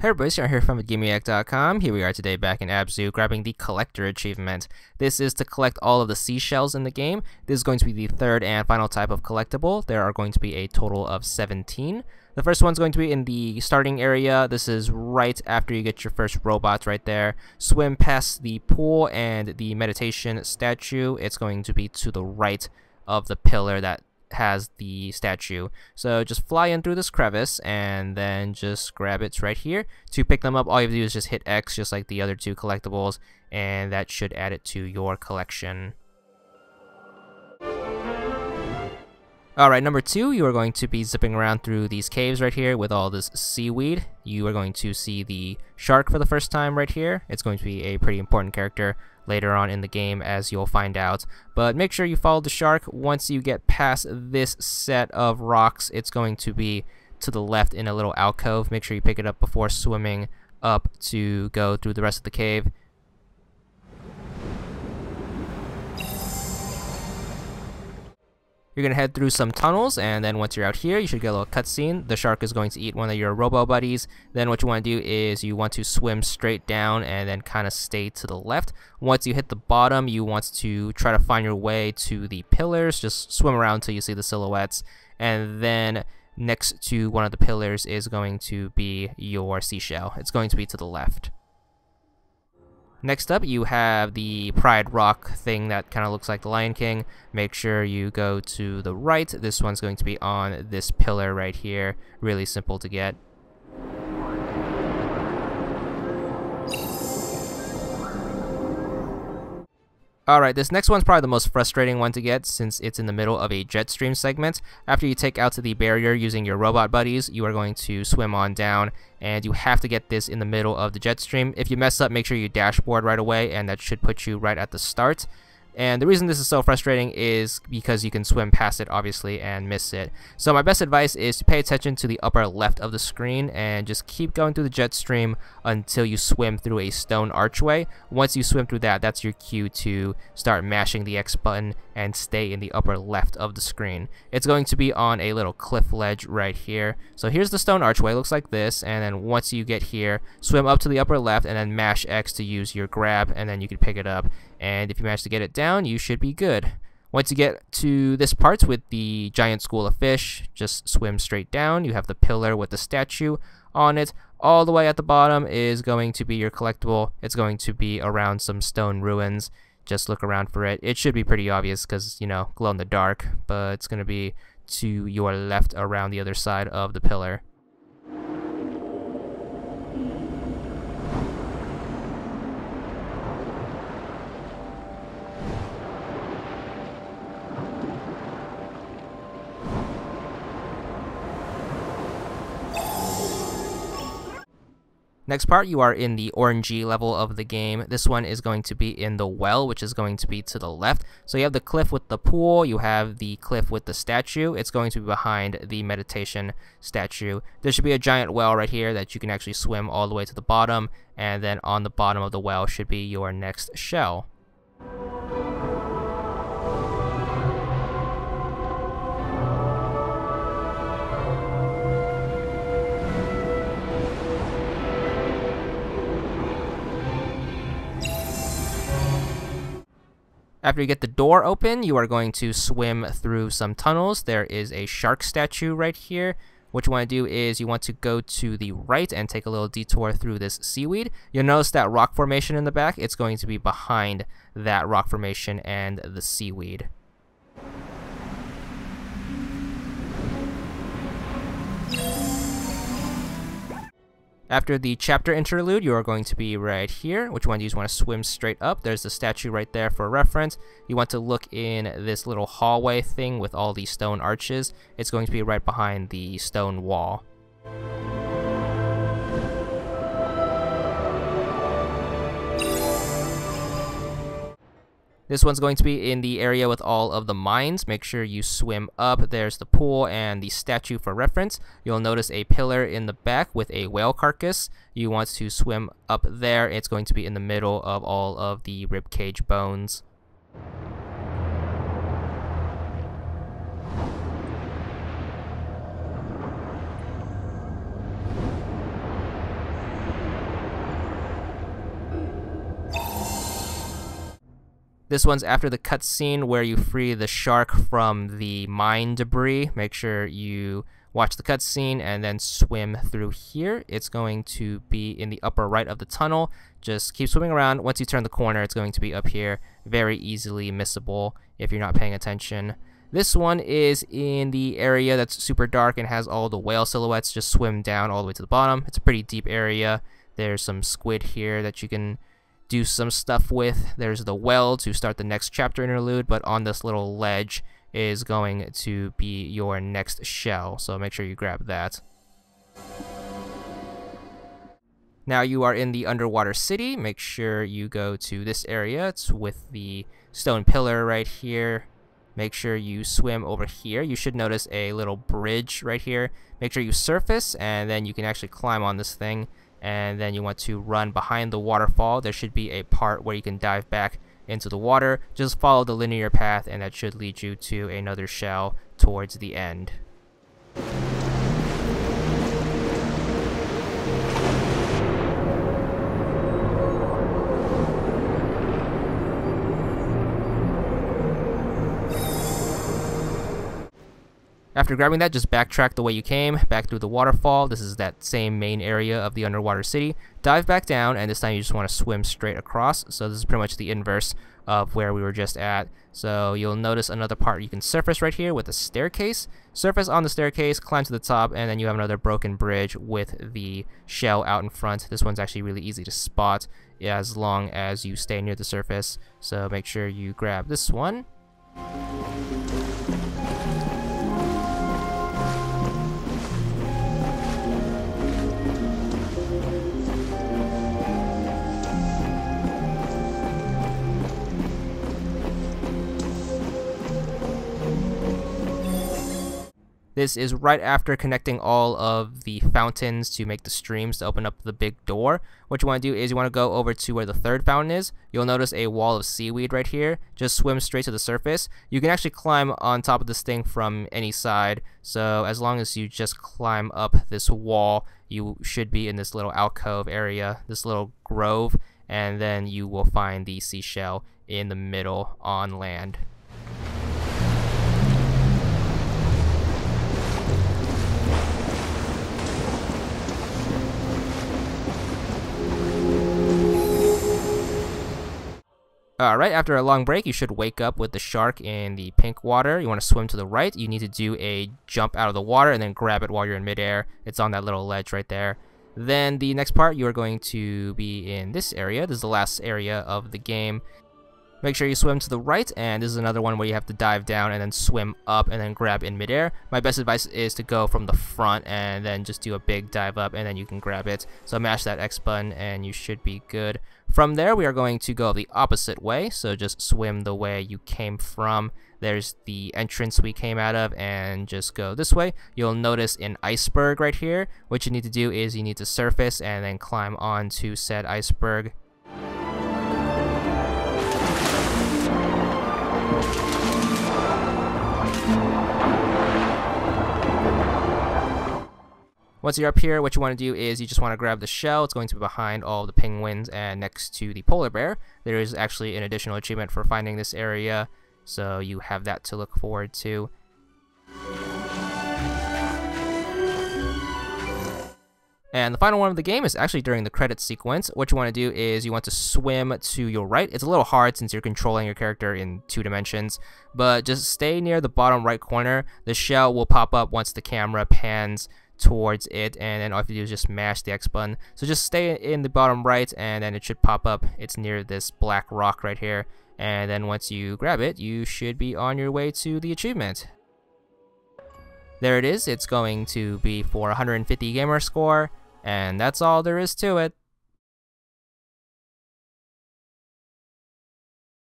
Hey everybody, Sarah here from VidGamiac.com. Here we are today back in Abzû, grabbing the Collector achievement. This is to collect all of the seashells in the game. This is going to be the third and final type of collectible. There are going to be a total of 17. The first one's going to be in the starting area. This is right after you get your first robots right there. Swim past the pool and the meditation statue. It's going to be to the right of the pillar that has the statue. So just fly in through this crevice and then just grab it right here. To pick them up, all you have to do is just hit X just like the other two collectibles, and that should add it to your collection. Alright, number 2, you are going to be zipping around through these caves right here with all this seaweed. You are going to see the shark for the first time right here. It's going to be a pretty important character later on in the game, as you'll find out. But make sure you follow the shark. Once you get past this set of rocks, it's going to be to the left in a little alcove. Make sure you pick it up before swimming up to go through the rest of the cave. You're going to head through some tunnels, and then once you're out here, you should get a little cutscene. The shark is going to eat one of your robo buddies. Then what you want to do is you want to swim straight down and then kind of stay to the left. Once you hit the bottom, you want to try to find your way to the pillars. Just swim around until you see the silhouettes, and then next to one of the pillars is going to be your seashell. It's going to be to the left. Next up, you have the Pride Rock thing that kind of looks like the Lion King. Make sure you go to the right. This one's going to be on this pillar right here. Really simple to get. Alright, this next one's probably the most frustrating one to get since it's in the middle of a jet stream segment. After you take out the barrier using your robot buddies, you are going to swim on down, and you have to get this in the middle of the jet stream. If you mess up, make sure you dashboard right away, and that should put you right at the start. And the reason this is so frustrating is because you can swim past it, obviously, and miss it. So my best advice is to pay attention to the upper left of the screen and just keep going through the jet stream until you swim through a stone archway. Once you swim through that, that's your cue to start mashing the X button and stay in the upper left of the screen. It's going to be on a little cliff ledge right here. So here's the stone archway, looks like this, and then once you get here, swim up to the upper left and then mash X to use your grab, and then you can pick it up. And if you manage to get it down, you should be good. Once you get to this part with the giant school of fish, just swim straight down. You have the pillar with the statue on it. All the way at the bottom is going to be your collectible. It's going to be around some stone ruins. Just look around for it. It should be pretty obvious because, you know, glow in the dark, but it's going to be to your left around the other side of the pillar. Next part, you are in the orangey level of the game. This one is going to be in the well, which is going to be to the left. So you have the cliff with the pool, you have the cliff with the statue. It's going to be behind the meditation statue. There should be a giant well right here that you can actually swim all the way to the bottom, and then on the bottom of the well should be your next shell. After you get the door open, you are going to swim through some tunnels. There is a shark statue right here. What you want to do is you want to go to the right and take a little detour through this seaweed. You'll notice that rock formation in the back. It's going to be behind that rock formation and the seaweed. After the chapter interlude, you are going to be right here. Which one do you want to swim straight up? There's the statue right there for reference. You want to look in this little hallway thing with all these stone arches. It's going to be right behind the stone wall. This one's going to be in the area with all of the mines. Make sure you swim up. There's the pool and the statue for reference. You'll notice a pillar in the back with a whale carcass. You want to swim up there. It's going to be in the middle of all of the ribcage bones. This one's after the cutscene where you free the shark from the mine debris. Make sure you watch the cutscene and then swim through here. It's going to be in the upper right of the tunnel. Just keep swimming around. Once you turn the corner, it's going to be up here. Very easily missable if you're not paying attention. This one is in the area that's super dark and has all the whale silhouettes. Just swim down all the way to the bottom. It's a pretty deep area. There's some squid here that you can do some stuff with. There's the well to start the next chapter interlude, but on this little ledge is going to be your next shell, so make sure you grab that. Now you are in the underwater city. Make sure you go to this area. It's with the stone pillar right here. Make sure you swim over here. You should notice a little bridge right here. Make sure you surface, and then you can actually climb on this thing. And then you want to run behind the waterfall. There should be a part where you can dive back into the water. Just follow the linear path, and that should lead you to another shell towards the end. After grabbing that, just backtrack the way you came, back through the waterfall. This is that same main area of the underwater city. Dive back down, and this time you just want to swim straight across. So this is pretty much the inverse of where we were just at. So you'll notice another part you can surface right here with a staircase. Surface on the staircase, climb to the top, and then you have another broken bridge with the shell out in front. This one's actually really easy to spot as long as you stay near the surface. So make sure you grab this one. This is right after connecting all of the fountains to make the streams to open up the big door. What you want to do is you want to go over to where the third fountain is. You'll notice a wall of seaweed right here. Just swim straight to the surface. You can actually climb on top of this thing from any side. So as long as you just climb up this wall, you should be in this little alcove area, this little grove, and then you will find the seashell in the middle on land. Alright, after a long break, you should wake up with the shark in the pink water. You want to swim to the right. You need to do a jump out of the water and then grab it while you're in midair. It's on that little ledge right there. Then the next part, you are going to be in this area. This is the last area of the game. Make sure you swim to the right, and this is another one where you have to dive down and then swim up and then grab in midair. My best advice is to go from the front and then just do a big dive up, and then you can grab it. So mash that X button and you should be good. From there, we are going to go the opposite way, so just swim the way you came from. There's the entrance we came out of, and just go this way. You'll notice an iceberg right here. What you need to do is you need to surface and then climb onto said iceberg. Once you're up here, what you want to do is you just want to grab the shell. It's going to be behind all the penguins and next to the polar bear. There is actually an additional achievement for finding this area, so you have that to look forward to. And the final one of the game is actually during the credits sequence. What you want to do is you want to swim to your right. It's a little hard since you're controlling your character in 2 dimensions, but just stay near the bottom right corner. The shell will pop up once the camera pans towards it, and then all you have to do is just mash the X button. So just stay in the bottom right, and then it should pop up. It's near this black rock right here, and then once you grab it, you should be on your way to the achievement. There it is. It's going to be for 150 gamer score, and that's all there is to it.